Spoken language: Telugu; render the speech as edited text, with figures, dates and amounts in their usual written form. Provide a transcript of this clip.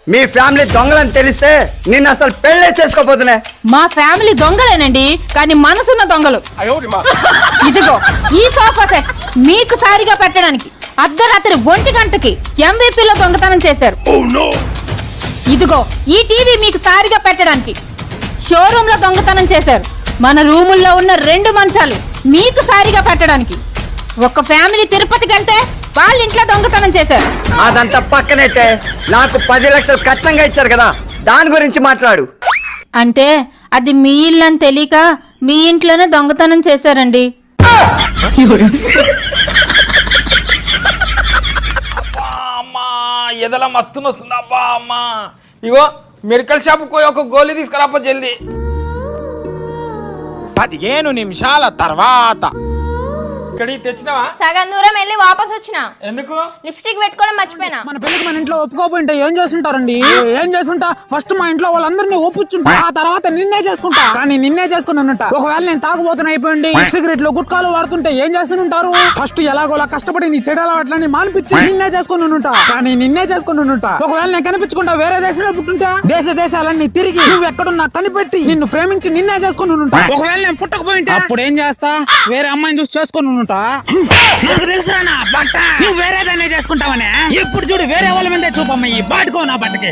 మీ ఫ్యామిలీ దొంగలని తెలిస్తే నిన్ను అసలు పెళ్లి చేసుకోపోతున్నా. మా ఫ్యామిలీ దొంగలేనండి, కానీ మనసున్న దొంగలు. ఇదిగో ఈ సోఫా సెట్ మీకు సారిగా పెట్టడానికి అర్ధరాత్రి 1 గంటకి MVP లో దొంగతనం చేశారు. ఇదిగో ఈ టీవీ మీకు సారిగా పెట్టడానికి షోరూమ్ లో దొంగతనం చేశారు. మన రూముల్లో ఉన్న 2 మంచాలు మీకు సారిగా పెట్టడానికి ఒక ఫ్యామిలీ తిరుపతికి వెళ్తే వాళ్ళ ఇంట్లో దొంగతనం చేశారు. అదంతా పక్కనైతే నాకు 10 లక్షలు కట్టంగా ఇచ్చారు కదా, దాని గురించి మాట్లాడు. అంటే అది మీ ఇల్లు అని తెలియక మీ ఇంట్లోనే దొంగతనం చేశారండి. అమ్మా ఎదలా మస్తు వస్తుంది అబ్బా అమ్మా. ఇగో మెడికల్ షాప్ పోయి ఒక గోళీ తీసుకురాపో జల్దీ. 15 నిమిషాల తర్వాత ఇక్కడికి తెచ్చినావా? సగం దూరం వెళ్ళి వాపస్ వచ్చిన. ఎందుకు? లిప్స్టిక్ పెట్టుకోవడం మర్చిపోయినా. మన పెళ్లికి మన ఇంట్లో ఒప్పుకోపోయింటే ఏం చేస్తుంటారండి? ఏం చేస్తుంటా, ఫస్ట్ మా ఇంట్లో వాళ్ళందరినీ ఒప్పుచ్చుంటా, ఆ తర్వాత నిన్నే చేసుకుంటా. కానీ నిన్నే చేసుకున్నానంట. ఒకవేళ నేను తాగుబోతున్నా అయిపోయింది, సిగరెట్లు గుట్కాలు వాడుతుంటే ఏం చేస్తుంటారు? ఫస్ట్ ఎలాగోలా కష్టపడి నీ చెడు అలవాట్లని మానిపించి నిన్నే చేసుకుని ఉంటా. కానీ నిన్నే చేసుకుని ఉంటా. ఒకవేళ నేను కనిపించుకుంటా వేరే దేశంలో పుట్టుంటా, దేశాలన్నీ తిరిగి నువ్వు ఎక్కడున్నా కనిపెట్టి నిన్ను ప్రేమించి నిన్నే చేసుకుని ఉంటా. ఒకవేళ నేను పుట్టకపోయింటే అప్పుడు ఏం చేస్తా? వేరే అమ్మాయిని చూసి చేసుకుని ఉంటా. నాకు తెలుసురా నా బట్ట, నువ్వు వేరేదాన్నే చేసుకుంటావనే. ఇప్పుడు చూడు వేరే వాళ్ళ మీదే చూపమ్మ ఈ బాటుకో నా బట్టకి.